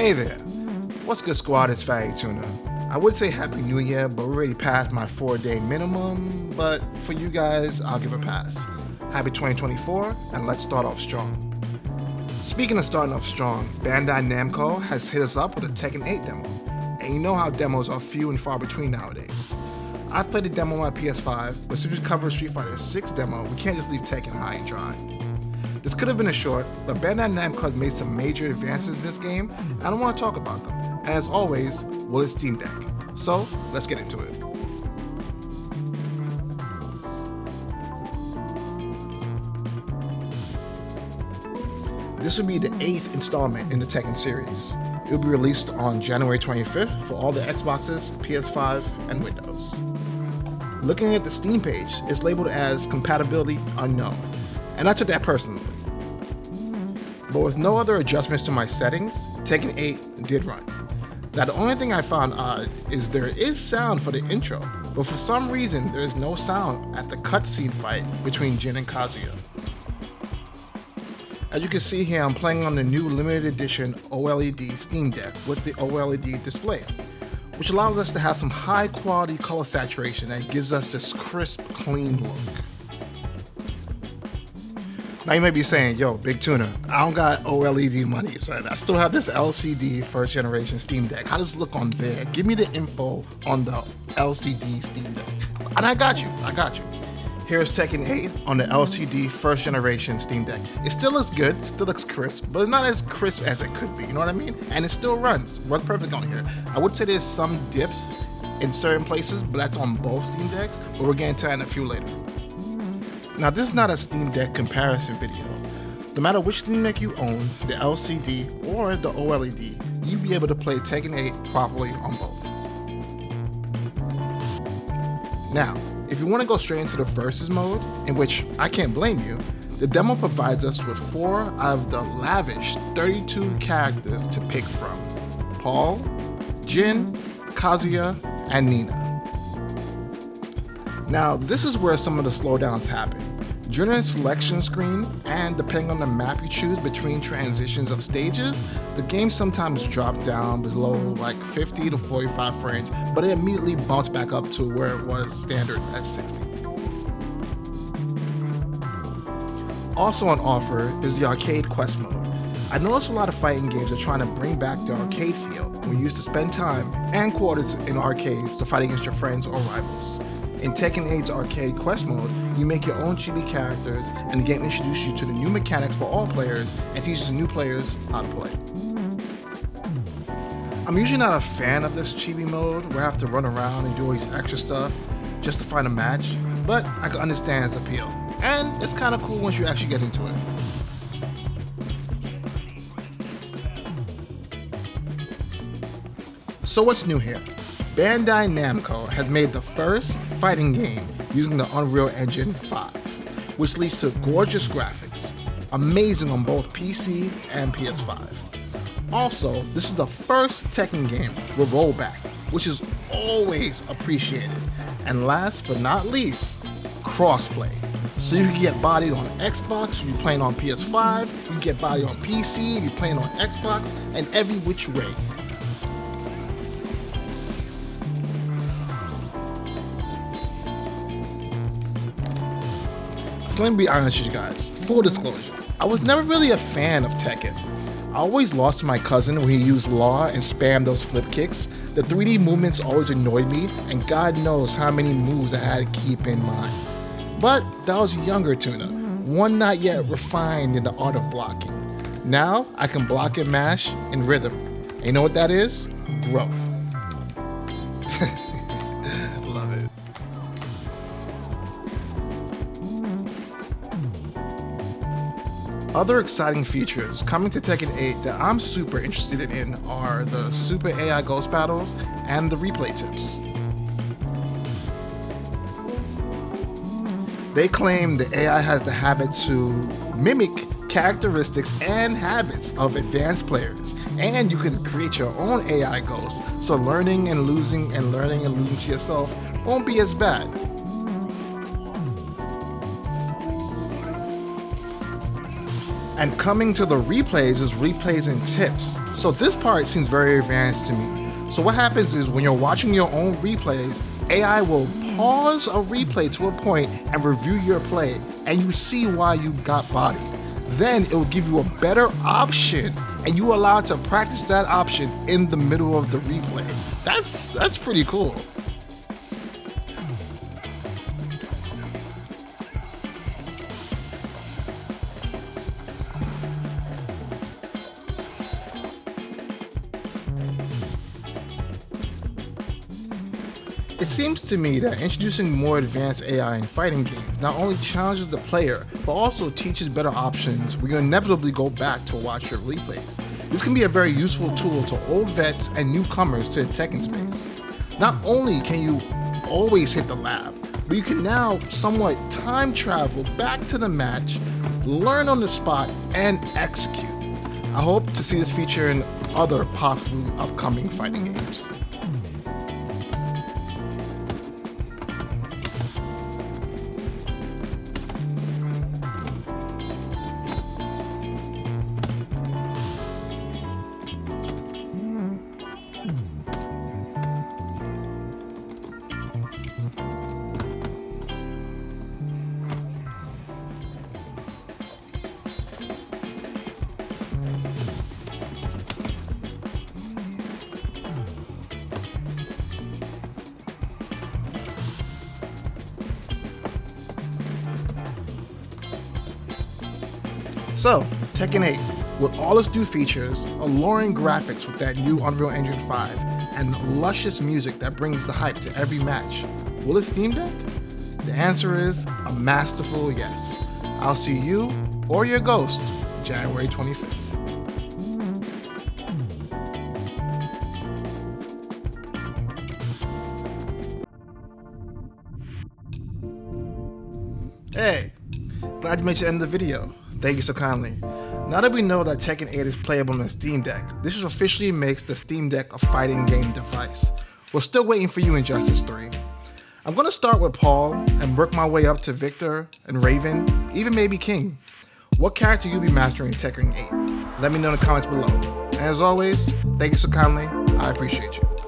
Hey there, what's good squad, it's Fatty Tuna. I would say Happy New Year, but we're already past my 4-day minimum, but for you guys, I'll give a pass. Happy 2024, and let's start off strong. Speaking of starting off strong, Bandai Namco has hit us up with a Tekken 8 demo, and you know how demos are few and far between nowadays. I played the demo on my PS5, but since we covered Street Fighter 6 demo, we can't just leave Tekken high and dry. This could have been a short, but Bandai Namco has made some major advances in this game, and I want to talk about them. And as always, well, it's SteamDeck. So, let's get into it. This will be the 8th installment in the Tekken series. It will be released on January 25th for all the Xboxes, PS5, and Windows. Looking at the Steam page, it's labeled as compatibility unknown, and I took that personally. But with no other adjustments to my settings, Tekken 8 did run. Now the only thing I found odd is there is sound for the intro, but for some reason there is no sound at the cutscene fight between Jin and Kazuya. As you can see here, I'm playing on the new limited edition OLED SteamDeck with the OLED display, which allows us to have some high quality color saturation that gives us this crisp, clean look. Now you may be saying, yo, Big Tuna, I don't got OLED money, son. I still have this LCD first generation Steam Deck. How does it look on there? Give me the info on the LCD Steam Deck. And I got you. Here's Tekken 8 on the LCD first generation Steam Deck. It still looks good, still looks crisp, but it's not as crisp as it could be, you know what I mean? And it still runs perfect on here. I would say there's some dips in certain places, but that's on both Steam Decks, but we're getting to that in a few later. Now this is not a Steam Deck comparison video. No matter which Steam Deck you own, the LCD or the OLED, you'll be able to play Tekken 8 properly on both. Now, if you want to go straight into the versus mode, in which I can't blame you, the demo provides us with 4 out of the lavish 32 characters to pick from: Paul, Jin, Kazuya, and Nina. Now, this is where some of the slowdowns happen. During the selection screen, and depending on the map you choose between transitions of stages, the game sometimes drops down below like 50 to 45 frames, but it immediately bumps back up to where it was standard at 60. Also on offer is the arcade quest mode. I noticed a lot of fighting games are trying to bring back the arcade feel when you used to spend time and quarters in arcades to fight against your friends or rivals. In Tekken 8's arcade quest mode, you make your own chibi characters, and the game introduces you to the new mechanics for all players and teaches new players how to play. I'm usually not a fan of this chibi mode where I have to run around and do all these extra stuff just to find a match, but I can understand its appeal, and it's kind of cool once you actually get into it. So what's new here? Bandai Namco has made the first fighting game using the Unreal Engine 5, which leads to gorgeous graphics, amazing on both PC and PS5. Also, this is the first Tekken game with rollback, which is always appreciated. And last but not least, crossplay. So you can get bodied on Xbox if you're playing on PS5, you can get bodied on PC if you're playing on Xbox, and every which way. So let me be honest with you guys, full disclosure, I was never really a fan of Tekken. I always lost to my cousin when he used Law and spammed those flip kicks. The 3D movements always annoyed me, and God knows how many moves I had to keep in mind. But that was younger Tuna, one not yet refined in the art of blocking. Now I can block and mash in rhythm. And you know what that is? Growth. Love it. Other exciting features coming to Tekken 8 that I'm super interested in are the Super AI Ghost Battles and the replay tips. They claim the AI has the habit to mimic characteristics and habits of advanced players, and you can create your own AI ghost, so learning and losing to yourself won't be as bad. And coming to the replays is replays and tips. So this part seems very advanced to me. So what happens is when you're watching your own replays, AI will pause a replay to a point and review your play, and you see why you got bodied. Then it will give you a better option, and you are allowed to practice that option in the middle of the replay. That's pretty cool. It seems to me that introducing more advanced AI in fighting games not only challenges the player, but also teaches better options when you inevitably go back to watch your replays. This can be a very useful tool to old vets and newcomers to the Tekken space. Not only can you always hit the lab, but you can now somewhat time travel back to the match, learn on the spot, and execute. I hope to see this feature in other possibly upcoming fighting games. So, Tekken 8, with all its new features, alluring graphics with that new Unreal Engine 5, and luscious music that brings the hype to every match, will it Steam Deck? The answer is a masterful yes. I'll see you or your ghost January 25th. Hey, glad you made it to the end of the video. Thank you so kindly. Now that we know that Tekken 8 is playable on the Steam Deck, this officially makes the Steam Deck a fighting game device. We're still waiting for you in Injustice 3. I'm going to start with Paul and work my way up to Victor and Raven, even maybe King. What character you'll be mastering in Tekken 8? Let me know in the comments below. And as always, thank you so kindly. I appreciate you.